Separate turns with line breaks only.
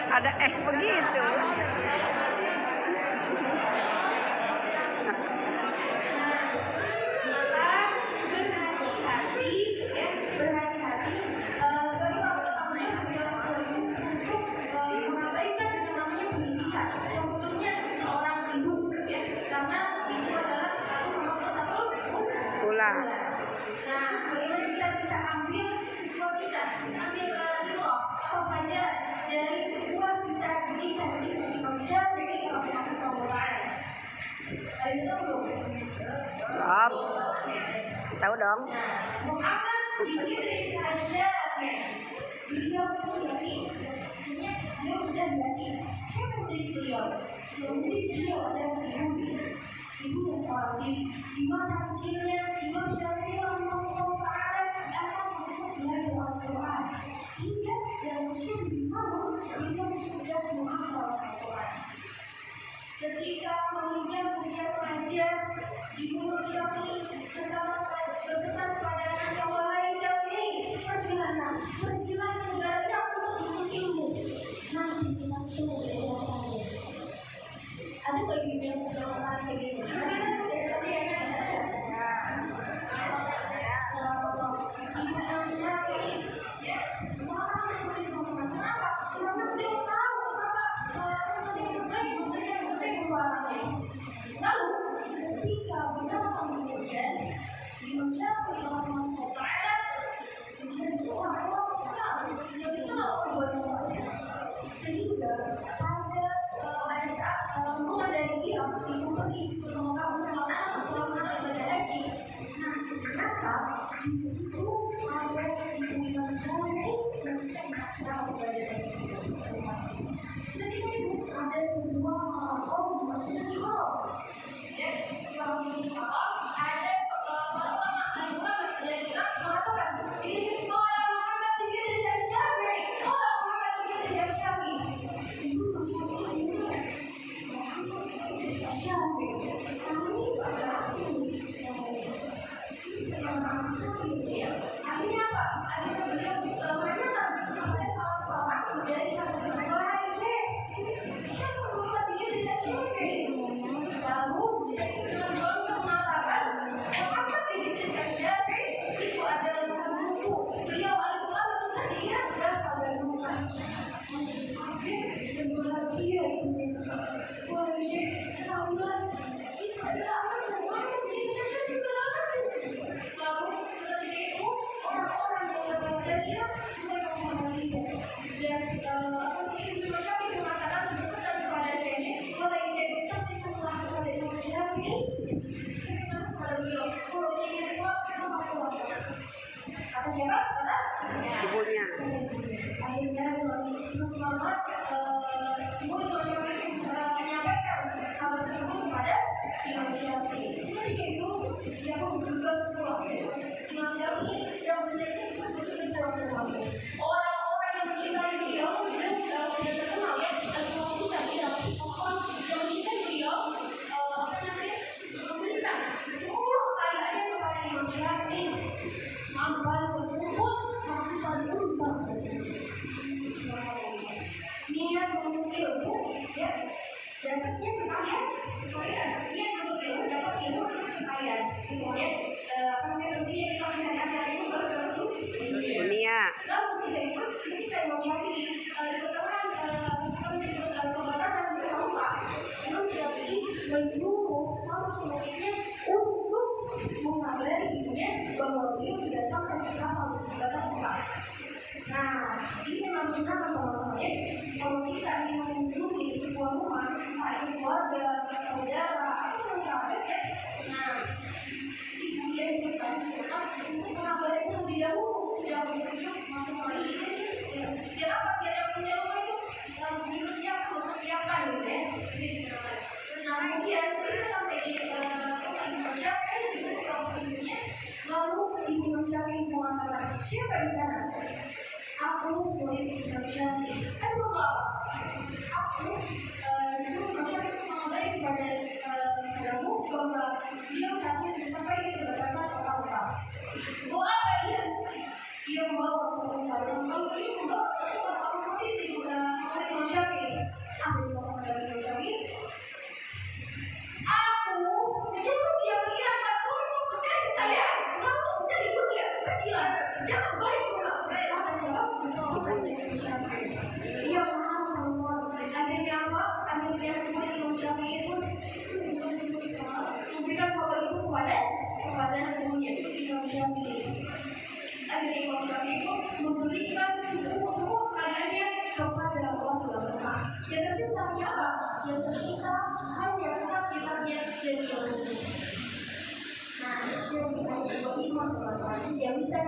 Ada begitu.
Nah, bagaimana kita bisa ambil sebuah bisa ambil gitu loh, apa pelajaran dari sebuah bisa pendidikan di manusia dari Allah. Ada itu belum?
Belum. Tahu dong.
Muhammad Idris Asy-Syafi'i. Beliau menjadi, maksudnya dia sudah jadi. Siapa menjadi beliau? Menjadi beliau adalah ibu seorang diri. Di masa kecilnya Imam Syafi'i rahimahullah taala datang untuk belajar Al-Quran, sehingga dalam usia 7 tahun beliau sudah menghafal Al-Quran. Ketika menginjak usia remaja, Ibu Imam Syafi'i berpesan kepada anaknya, wahai Syafi'i, pergilah ke negara Irak untuk menuntut ilmu. Nanti kita ketemu di rumah saja. Ada nggak ibu yang sedang saat kayak gitu? Di situ ada ibu Imam Syafi'i yang sedang belajar. Ketika itu ada sebuah orang maksudnya ya, kalau di ada seorang ulama dari Irak mengatakan ini Muhammad Idris Asy-Syafi'i, Muhammad Idris Asy-Syafi'i. Ibu Imam Syafi'i ini Muhammad Idris Asy-Syafi'i. Kami adalah asli artinya apa? Artinya beliau menanyakan kepada salah seorang dari kalangan wahai Syekh, siapa Muhammad Idris Asy-Syafi'i? Lalu dengan bangga mengatakan Muhammad Idris Asy-Syafi'i itu adalah guruku. Beliau Al-Quran besar, dia berasal dari Mekah. Dan bahagia itu. Wahai Syekh, ketahuilah itu adalah anak Muhammad Idris Asy-Syafi'i. Lalu setelah itu orang-orang yang dari Irak sudah mengenalinya dan Ibu Syafi'i mengatakan berpesan kepada Syekhnya, wahai Syekh, sampaikanlah kepada Ibu Syafi'i, sampaikan kepada beliau, kalau dia ingin keluar, kenapa keluar? Kata siapa? Kata
Ibunya.
Akhirnya Ibu Selamat Ibu Syafi'i menyampaikan kabar tersebut kepada Imam Syafi'i. Ketika itu dia pun bergegas pulang. Imam Syafi'i sedang berselisih bergegas pulang ke rumahnya. Orang-orang yang mencintai beliau sudah terkenal ya, Al-Imam bisa bilang orang yang mencintai beliau memberikan seluruh kekayaannya kepada Imam Syafi'i sampai berkumpul ratusan unta. Niat menuntut ilmu ya, dapatnya kekayaan, dia menuntut ilmu dapat ilmu terus kekayaan, kemudian nanti kita mencari akhirat itu baru dapat dunia. Lalu ketika itu kita Imam Syafi'i dikatakan pembatasan berapa? Imam Syafi'i menyuruh salah satu muridnya untuk mengabari ibunya bahwa beliau sudah sampai di kapal batas Mekah. Nah, ini memang sunnah teman-teman ya. Kalau kita ingin mengunjungi sebuah rumah, entah itu keluarga, saudara, atau kerabat ya. Nah, ibu yang harus sunnah untuk mengabari terlebih dahulu, jangan berkunjung masuk orang ini. Biar apa? Biar yang punya rumah itu mempersiapkan gitu ya. Nah, kemudian kita sampai di rumah Imam Syafi'i di rumah ibunya, lalu ibu Imam Syafi'i mengatakan, siapa di sana? Aku murid Imam Syafi'i. Aku disuruh Imam Syafi'i mengabari kepadamu bahwa dia saat ini sudah sampai di perbatasan kota Mekah. Bawa apa dia? Dia membawa satu kalung. Lalu dia membawa satu kalung seperti itu. Imam Syafi'i kan bilang jangan balik pulang. Kata siapa? Iya maaf. Akhirnya apa? Akhirnya Imam Syafi'i pun memberikan kabar itu kepada gurunya Imam Syafi'i. Akhirnya Imam Syafi'i pun memberikan semua kekayaannya kepada orang ulama. Yang tersisa apa? Yang tersisa hanya kitabnya dan Nah, jadi kita sebuah imam teman-teman yang bisa